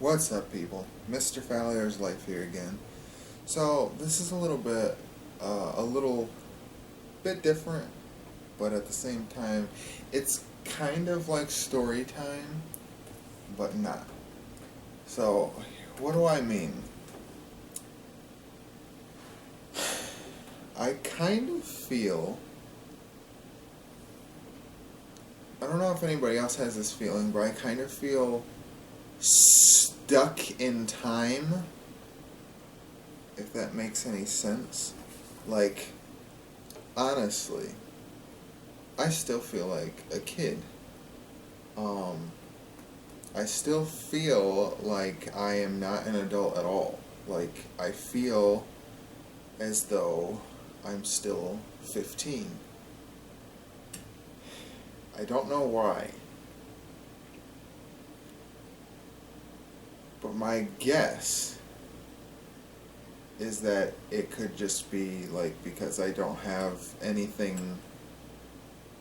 What's up, people? MrFalliorsLife here again. So this is a little bit different, but at the same time, it's kind of like story time, but not. So, what do I mean? I kind of feel. I don't know if anybody else has this feeling, but I kind of feel stuck in time, if that makes any sense. Like, honestly, I still feel like a kid. Um, I still feel like I am not an adult at all. Like, I feel as though I'm still 15. I don't know why, but my guess is that it could just be like because I don't have anything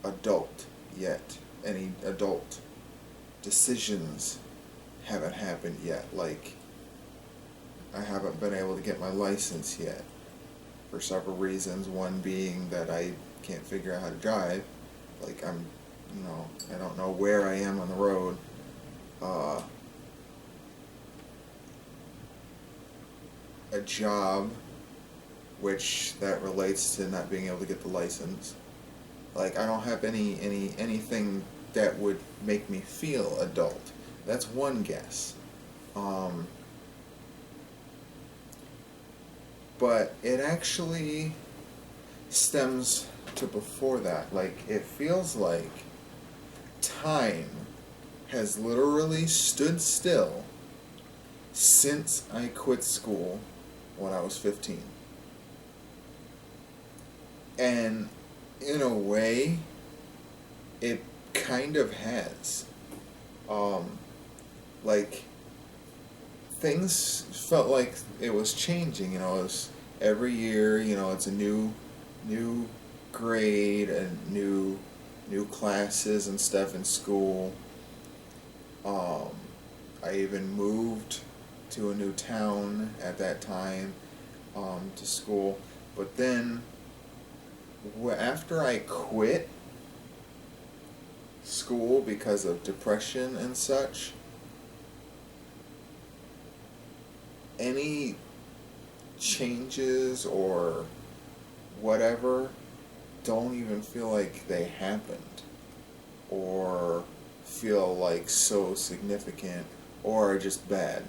adult yet. Any adult decisions haven't happened yet. Like, I haven't been able to get my license yet for several reasons. One being that I can't figure out how to drive. Like, I don't know where I am on the road. A job, which that relates to not being able to get the license. Like, I don't have anything that would make me feel adult. That's one guess. But it actually stems to before that. Like, it feels like time has literally stood still since I quit school when I was 15. And in a way, it kind of has. Like, things felt like it was changing, it was every year, it's a new grade and new classes and stuff in school. I even moved to a new town at that time, to school. But then, after I quit school because of depression and such, any changes or whatever don't even feel like they happened or feel like so significant or are just bad.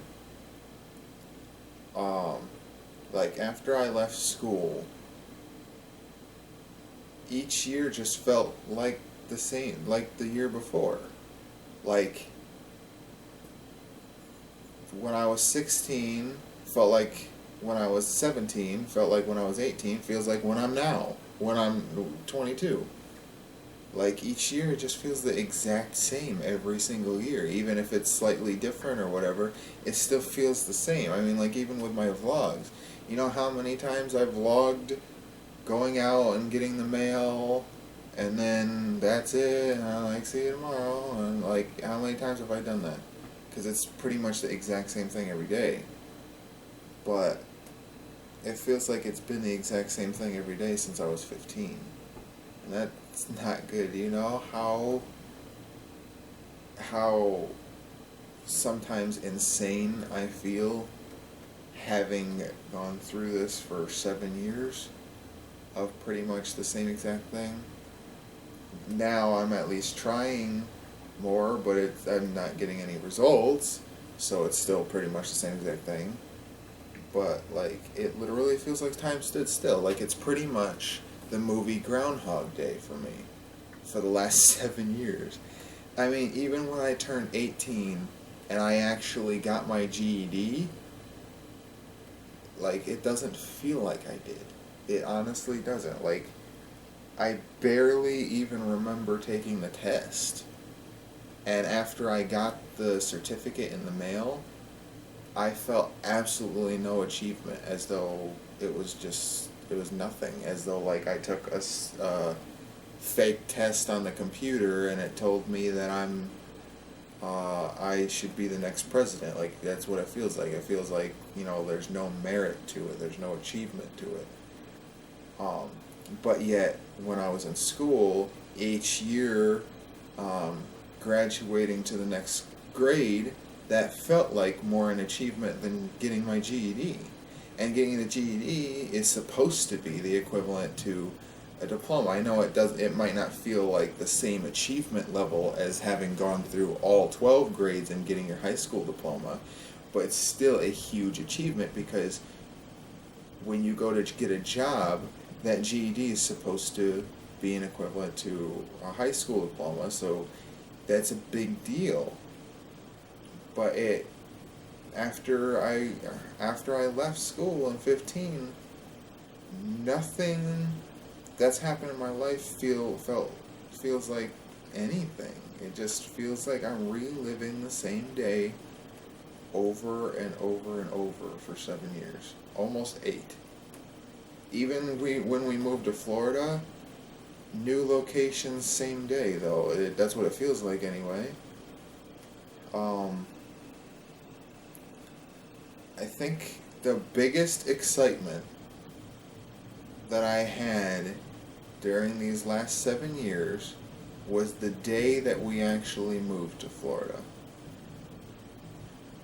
Like, after I left school, each year just felt like the same, like the year before. Like, when I was 16 felt like when I was 17, felt like when I was 18, feels like when I'm now, when I'm 22. Like, each year it just feels the exact same every single year. Even if it's slightly different or whatever, it still feels the same. I mean, like, even with my vlogs. You know how many times I've vlogged going out and getting the mail, and then that's it, and I'm like, see you tomorrow, and like, how many times have I done that? Because it's pretty much the exact same thing every day. But it feels like it's been the exact same thing every day since I was 15. And that's not good, how sometimes insane I feel having gone through this for 7 years of pretty much the same exact thing. Now I'm at least trying more, but I'm not getting any results, so it's still pretty much the same exact thing. But, like, it literally feels like time stood still. Like, it's pretty much the movie Groundhog Day for me for the last 7 years. I mean, even when I turned 18 and I actually got my GED, like, it doesn't feel like I did. It honestly doesn't. Like, I barely even remember taking the test. And after I got the certificate in the mail, I felt absolutely no achievement, as though it was nothing, as though, like, I took a fake test on the computer and it told me that I'm I should be the next president. Like, that's what it feels like. It feels like, there's no merit to it. There's no achievement to it. Um, but yet, when I was in school, each year, graduating to the next grade, that felt like more an achievement than getting my GED. And getting the GED is supposed to be the equivalent to a diploma. I know it might not feel like the same achievement level as having gone through all 12 grades and getting your high school diploma, but it's still a huge achievement, because when you go to get a job, that GED is supposed to be an equivalent to a high school diploma, so that's a big deal. But after I left school in 15, nothing that's happened in my life feels like anything. It just feels like I'm reliving the same day over and over and over for 7 years, almost 8. Even when we moved to Florida, new locations, same day though. That's what it feels like anyway. I think the biggest excitement that I had during these last 7 years was the day that we actually moved to Florida.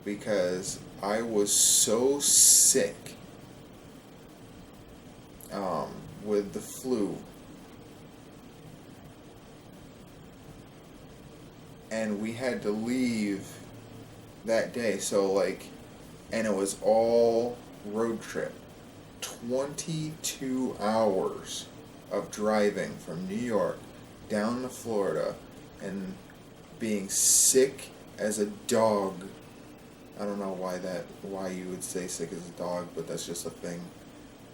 Because I was so sick with the flu. And we had to leave that day, and it was all road trip. 22 hours of driving from New York down to Florida and being sick as a dog. I don't know why you would say sick as a dog, but that's just a thing.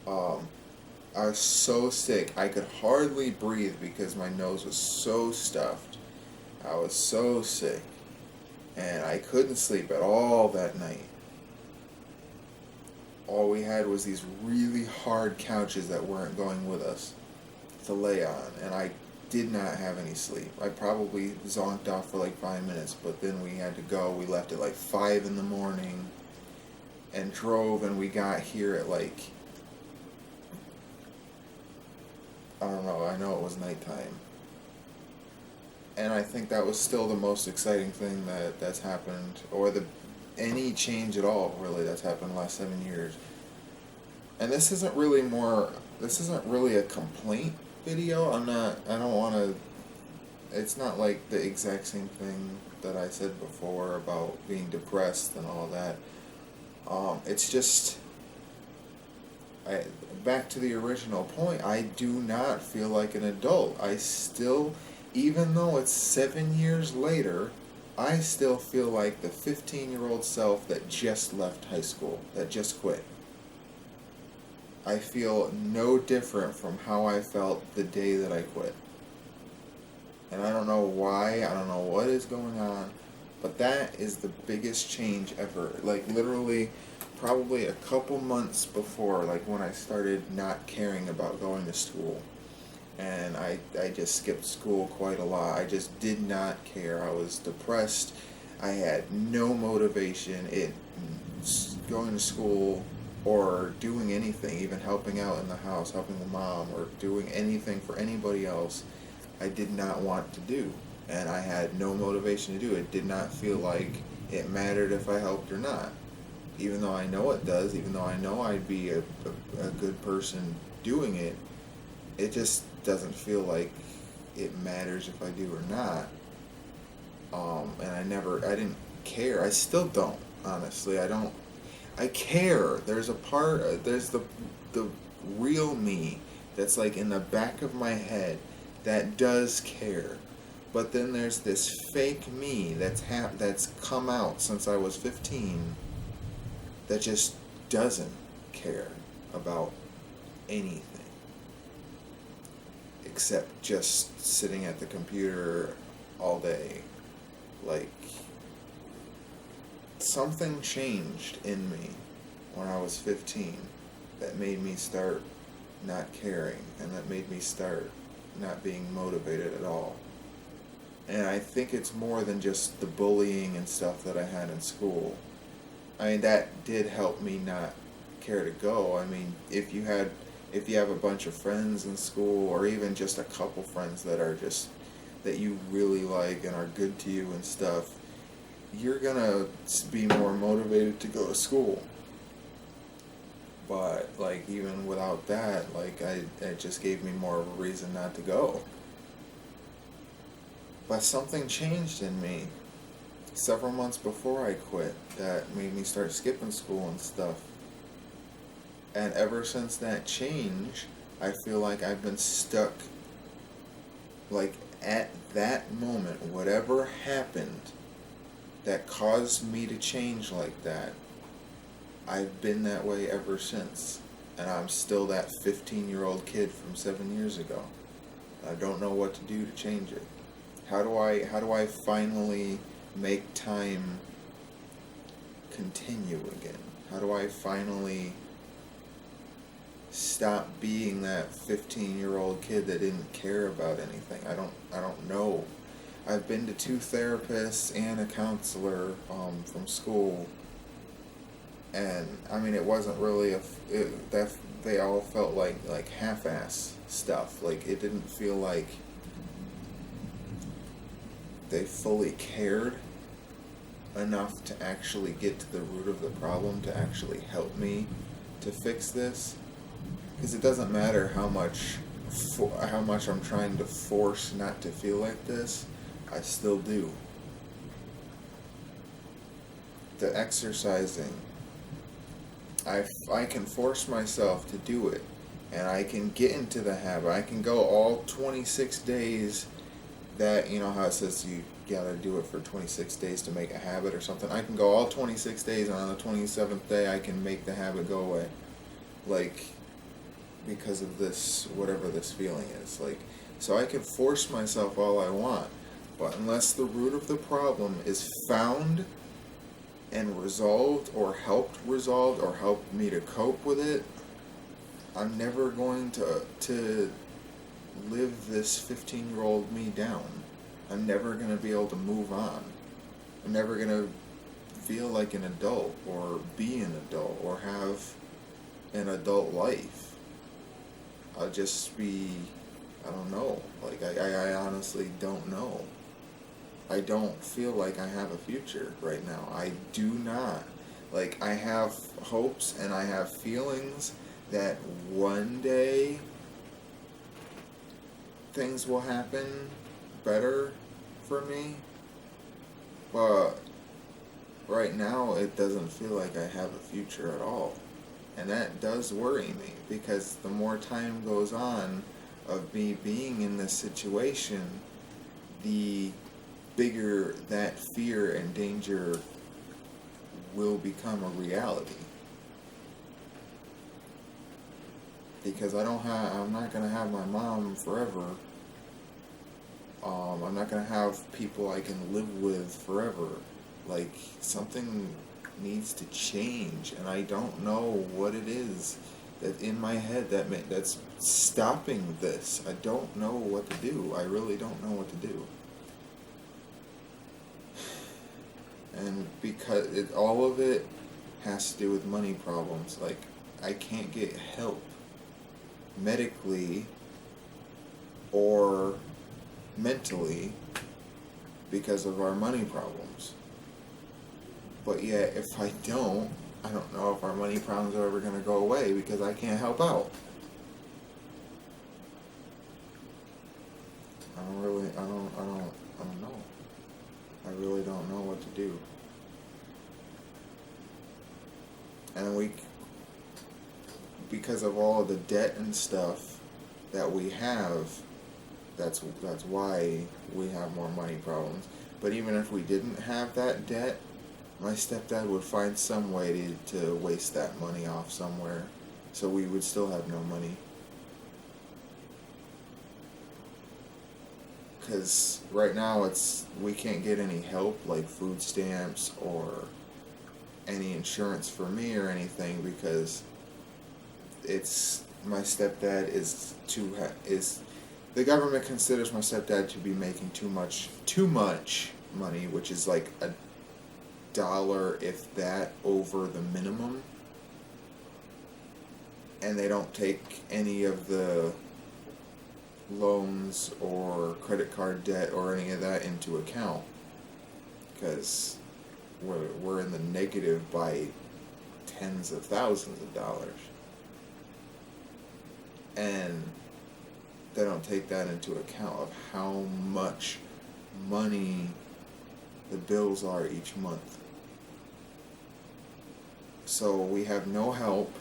I was so sick, I could hardly breathe because my nose was so stuffed. I was so sick, and I couldn't sleep at all that night. All we had was these really hard couches that weren't going with us to lay on, and I did not have any sleep. I probably zonked off for like 5 minutes, but then we had to go. We left at like 5 in the morning and drove, and we got here at I don't know, I know it was nighttime. And I think that was still the most exciting thing that's happened, or any change at all, really, that's happened in the last 7 years. And this isn't really a complaint video. It's not like the exact same thing that I said before about being depressed and all that. It's just, back to the original point, I do not feel like an adult. I still, even though it's 7 years later, I still feel like the 15-year-old self that just left high school, that just quit. I feel no different from how I felt the day that I quit. And I don't know why, I don't know what is going on, but that is the biggest change ever. Like, literally, probably a couple months before, like when I started not caring about going to school. And I just skipped school quite a lot. I just did not care. I was depressed. I had no motivation. Going to school or doing anything, even helping out in the house, helping the mom, or doing anything for anybody else, I did not want to do. And I had no motivation to do it. It did not feel like it mattered if I helped or not. Even though I know it does, even though I know I'd be a good person doing it, it just doesn't feel like it matters if I do or not. And I didn't care. I still don't, honestly. I care. There's there's the real me that's like in the back of my head that does care. But then there's this fake me that's come out since I was 15 that just doesn't care about anything except just sitting at the computer all day. Like, something changed in me when I was 15 that made me start not caring, and that made me start not being motivated at all. And I think it's more than just the bullying and stuff that I had in school. I mean, that did help me not care to go. I mean, if you have a bunch of friends in school, or even just a couple friends that are just, that you really like and are good to you and stuff, you're gonna be more motivated to go to school. But, like, even without that, like, it just gave me more of a reason not to go. But something changed in me several months before I quit that made me start skipping school and stuff. And ever since that change, I feel like I've been stuck. Like, at that moment, whatever happened that caused me to change like that, I've been that way ever since. And I'm still that 15-year-old kid from 7 years ago. I don't know what to do to change it. How do I finally make time continue again? How do I finally stop being that 15-year-old kid that didn't care about anything? I don't know. I've been to 2 therapists and a counselor from school, and I mean, it wasn't really that they all felt like half-ass stuff. Like, it didn't feel like they fully cared enough to actually get to the root of the problem, to actually help me to fix this. Because it doesn't matter how much I'm trying to force not to feel like this, I still do. The exercising, I can force myself to do it, and I can get into the habit. I can go all 26 days. That, you know how it says you gotta do it for 26 days to make a habit or something. I can go all 26 days, and on the 27th day I can make the habit go away. Like, because of this, whatever this feeling is. Like, so I can force myself all I want, but unless the root of the problem is found and resolved, or helped resolved, or helped me to cope with it, I'm never going to live this 15-year-old me down. I'm never going to be able to move on. I'm never going to feel like an adult, or be an adult, or have an adult life. I'll just be, I don't know. Like, I honestly don't know. I don't feel like I have a future right now. I do not. Like, I have hopes and I have feelings that one day things will happen better for me, but right now it doesn't feel like I have a future at all. And that does worry me, because the more time goes on of me being in this situation, the bigger that fear and danger will become a reality. Because I'm not gonna have my mom forever. I'm not gonna have people I can live with forever. Like, something needs to change, and I don't know what it is that in my head that's stopping this. I don't know what to do. I really don't know what to do. And because all of it has to do with money problems. Like, I can't get help medically or mentally because of our money problems. But yet, if I don't know if our money problems are ever going to go away, because I can't help out. I don't know. I really don't know what to do. And because of all of the debt and stuff that we have, that's why we have more money problems. But even if we didn't have that debt, my stepdad would find some way to waste that money off somewhere, so we would still have no money. Because right now we can't get any help, like food stamps or any insurance for me or anything, because my stepdad the government considers my stepdad to be making too much money, which is like $1, if that, over the minimum, and they don't take any of the loans or credit card debt or any of that into account, because we're in the negative by tens of thousands of dollars, and they don't take that into account of how much money the bills are each month. So we have no help,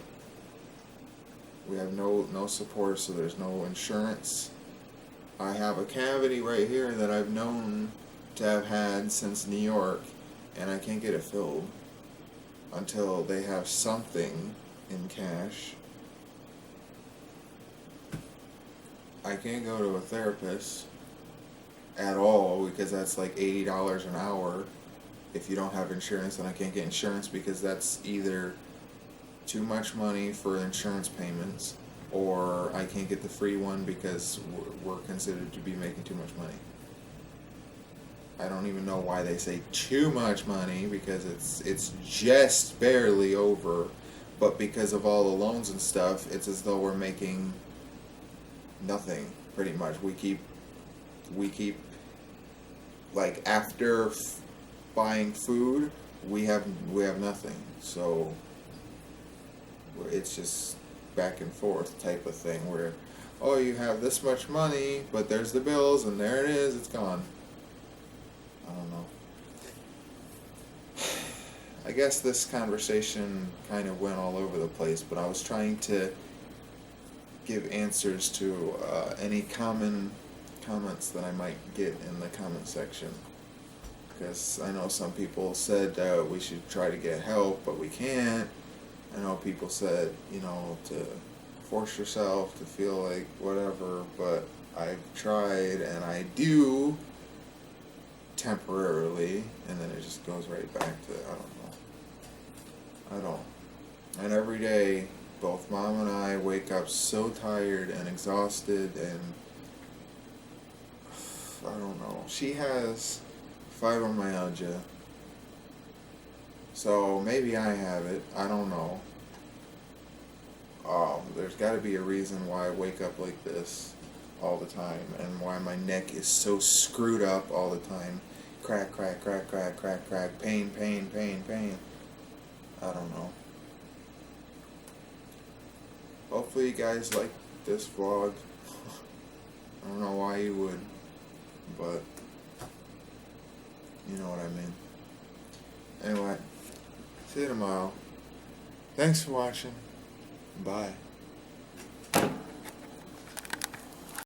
we have no support, so there's no insurance. I have a cavity right here that I've known to have had since New York, and I can't get it filled until they have something in cash. I can't go to a therapist at all because that's like $80 an hour. If you don't have insurance, then I can't get insurance because that's either too much money for insurance payments, or I can't get the free one because we're considered to be making too much money. I don't even know why they say too much money, because it's just barely over, but because of all the loans and stuff, it's as though we're making nothing, pretty much. We keep like, after buying food, we have nothing. So it's just back and forth type of thing where, oh, you have this much money, but there's the bills, and there it is, it's gone. I don't know. I guess this conversation kind of went all over the place, but I was trying to give answers to any common comments that I might get in the comment section, because I know some people said we should try to get help, but we can't. I know people said, to force yourself to feel like whatever, but I've tried, and I do temporarily, and then it just goes right back to, I don't know. And every day, both Mom and I wake up so tired and exhausted, and I don't know. She has fibromyalgia, so maybe I have it. I don't know. There's got to be a reason why I wake up like this all the time, and why my neck is so screwed up all the time. Crack, crack, crack, crack, crack, crack. Pain, pain, pain, pain. I don't know. Hopefully you guys like this vlog. I don't know why you would, but you know what I mean. Anyway, see you tomorrow. Thanks for watching. Bye.